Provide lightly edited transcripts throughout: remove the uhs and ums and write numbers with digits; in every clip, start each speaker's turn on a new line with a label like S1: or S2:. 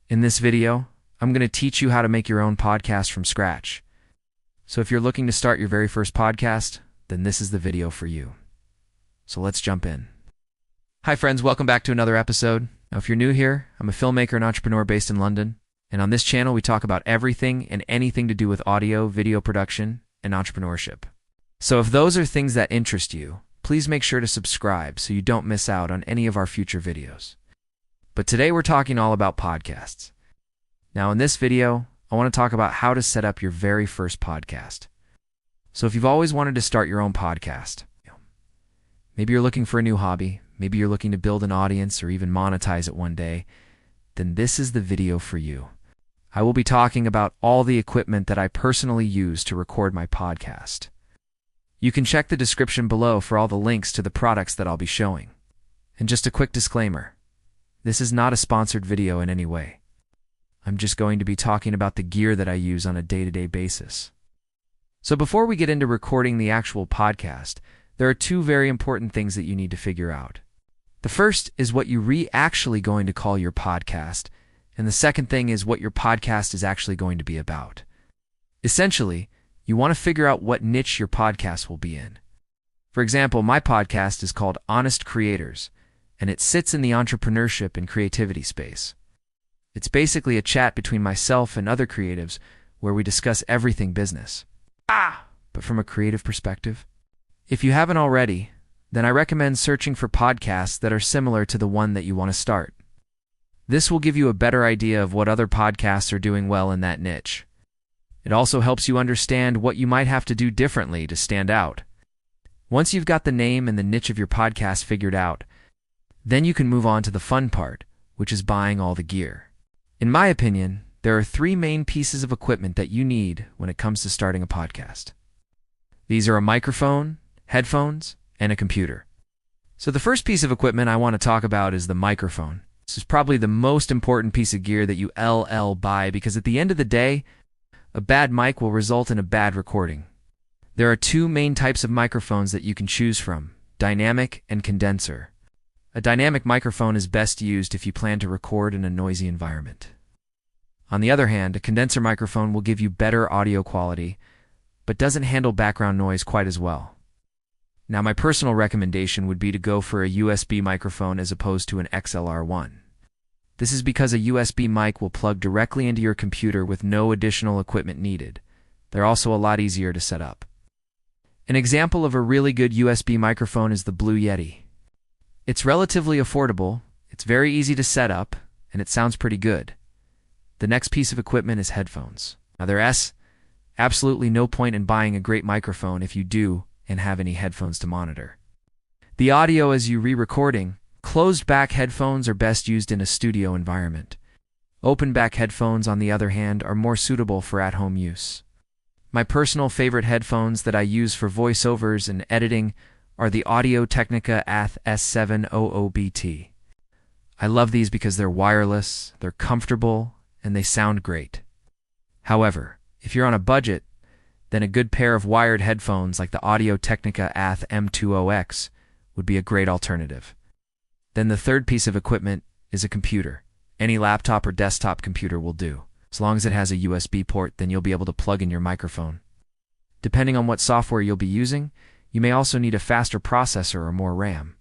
S1: In this video, I'm going to teach you how to make your own podcast from scratch. So if you're looking to start your very first podcast, then this is the video for you. So let's jump in. Hi friends, welcome back to another episode. Now if you're new here, I'm a filmmaker and entrepreneur based in London. And on this channel, we talk about everything and anything to do with audio, video production, and entrepreneurship. So if those are things that interest you, please make sure to subscribe so you don't miss out on any of our future videos. But today we're talking all about podcasts. Now in this video, I want to talk about how to set up your very first podcast. So if you've always wanted to start your own podcast, maybe you're looking for a new hobby, maybe you're looking to build an audience or even monetize it one day, then this is the video for you. I will be talking about all the equipment that I personally use to record my podcast. You can check the description below for all the links to the products that I'll be showing. And just a quick disclaimer, this is not a sponsored video in any way. I'm just going to be talking about the gear that I use on a day-to-day basis. So before we get into recording the actual podcast, there are two very important things that you need to figure out. The first is what you're actually going to call your podcast, and the second thing is what your podcast is actually going to be about. Essentially, you want to figure out what niche your podcast will be in. For example, my podcast is called Honest Creators, and it sits in the entrepreneurship and creativity space. It's basically a chat between myself and other creatives where we discuss everything business. But from a creative perspective. If you haven't already, then I recommend searching for podcasts that are similar to the one that you want to start. This will give you a better idea of what other podcasts are doing well in that niche. It also helps you understand what you might have to do differently to stand out. Once you've got the name and the niche of your podcast figured out, then you can move on to the fun part, which is buying all the gear. In my opinion, there are three main pieces of equipment that you need when it comes to starting a podcast. These are a microphone, headphones, and a computer. So the first piece of equipment I want to talk about is the microphone. This is probably the most important piece of gear that you buy because at the end of the day, a bad mic will result in a bad recording. There are two main types of microphones that you can choose from, dynamic and condenser. A dynamic microphone is best used if you plan to record in a noisy environment. On the other hand, a condenser microphone will give you better audio quality, but doesn't handle background noise quite as well. Now, my personal recommendation would be to go for a USB microphone as opposed to an XLR one. This is because a USB mic will plug directly into your computer with no additional equipment needed. They're also a lot easier to set up. An example of a really good USB microphone is the Blue Yeti. It's relatively affordable, it's very easy to set up, and it sounds pretty good. The next piece of equipment is headphones. Now there's absolutely no point in buying a great microphone if you do and have any headphones to monitor. The audio as you re-recording, closed-back headphones are best used in a studio environment. Open-back headphones, on the other hand, are more suitable for at-home use. My personal favorite headphones that I use for voiceovers and editing are the Audio-Technica ATH S700BT. I love these because they're wireless, they're comfortable, and they sound great. However, if you're on a budget, then a good pair of wired headphones like the Audio-Technica ATH M20X would be a great alternative. Then the third piece of equipment is a computer. Any laptop or desktop computer will do. As long as it has a USB port, then you'll be able to plug in your microphone. Depending on what software you'll be using, you may also need a faster processor or more RAM.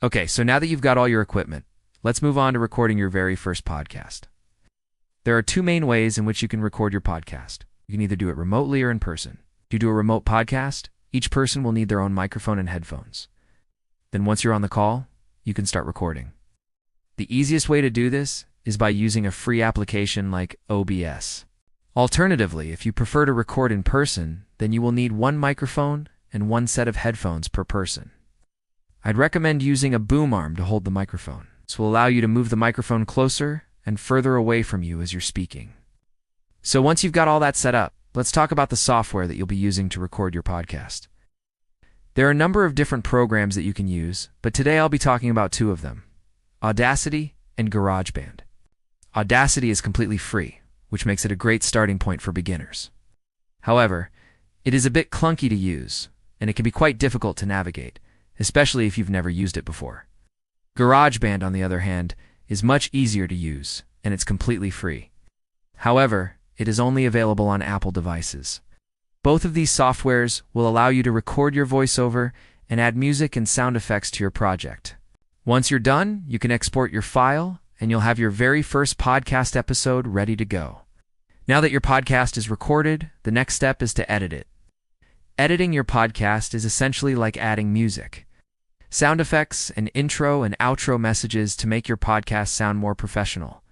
S1: Okay, so now that you've got all your equipment, let's move on to recording your very first podcast. There are two main ways in which you can record your podcast. You can either do it remotely or in person. If you do a remote podcast, each person will need their own microphone and headphones. Then once you're on the call, you can start recording. The easiest way to do this is by using a free application like OBS. Alternatively, if you prefer to record in person, then you will need one microphone and one set of headphones per person. I'd recommend using a boom arm to hold the microphone. This will allow you to move the microphone closer and further away from you as you're speaking. So once you've got all that set up, let's talk about the software that you'll be using to record your podcast. There are a number of different programs that you can use, but today I'll be talking about two of them, Audacity and GarageBand. Audacity is completely free, which makes it a great starting point for beginners. However, it is a bit clunky to use, and it can be quite difficult to navigate, especially if you've never used it before. GarageBand, on the other hand, is much easier to use, and it's completely free. However, it is only available on Apple devices. Both of these softwares will allow you to record your voiceover and add music and sound effects to your project. Once you're done, you can export your file, and you'll have your very first podcast episode ready to go. Now that your podcast is recorded, the next step is to edit it. Editing your podcast is essentially like adding music. Sound effects and intro and outro messages to make your podcast sound more professional.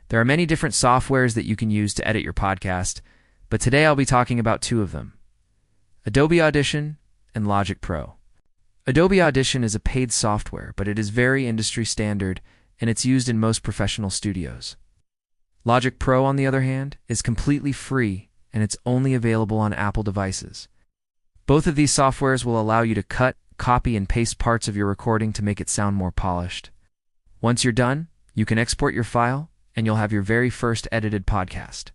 S1: There are many different softwares that you can use to edit your podcast, but today I'll be talking about two of them: Adobe Audition and Logic Pro. Adobe Audition is a paid software, but it is very industry standard, and it's used in most professional studios. Logic Pro, on the other hand, is completely free, and it's only available on Apple devices. Both of these softwares will allow you to cut, copy, and paste parts of your recording to make it sound more polished. Once you're done, you can export your file, and you'll have your very first edited podcast.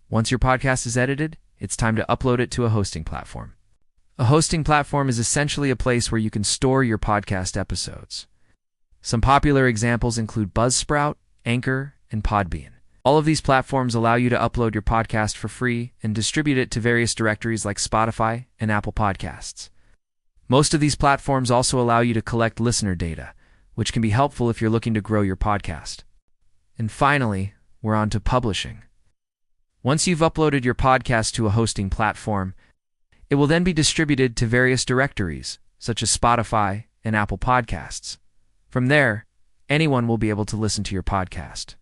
S1: Once your podcast is edited, it's time to upload it to a hosting platform. A hosting platform is essentially a place where you can store your podcast episodes. Some popular examples include Buzzsprout, Anchor, and Podbean. All of these platforms allow you to upload your podcast for free and distribute it to various directories like Spotify and Apple Podcasts. Most of these platforms also allow you to collect listener data, which can be helpful if you're looking to grow your podcast. And finally, we're on to publishing. Once you've uploaded your podcast to a hosting platform, it will then be distributed to various directories, such as Spotify and Apple Podcasts. From there, anyone will be able to listen to your podcast.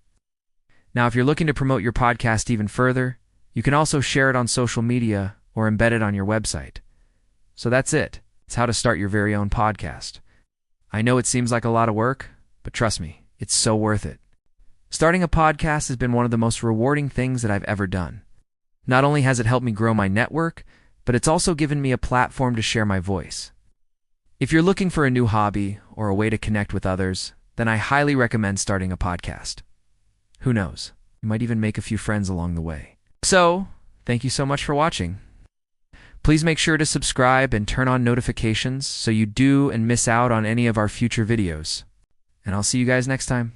S1: Now, if you're looking to promote your podcast even further, you can also share it on social media or embed it on your website. So that's it. It's how to start your very own podcast. I know it seems like a lot of work, but trust me, it's so worth it. Starting a podcast has been one of the most rewarding things that I've ever done. Not only has it helped me grow my network, but it's also given me a platform to share my voice. If you're looking for a new hobby or a way to connect with others, then I highly recommend starting a podcast. Who knows? You might even make a few friends along the way. So, thank you so much for watching. Please make sure to subscribe and turn on notifications so you do and miss out on any of our future videos. And I'll see you guys next time.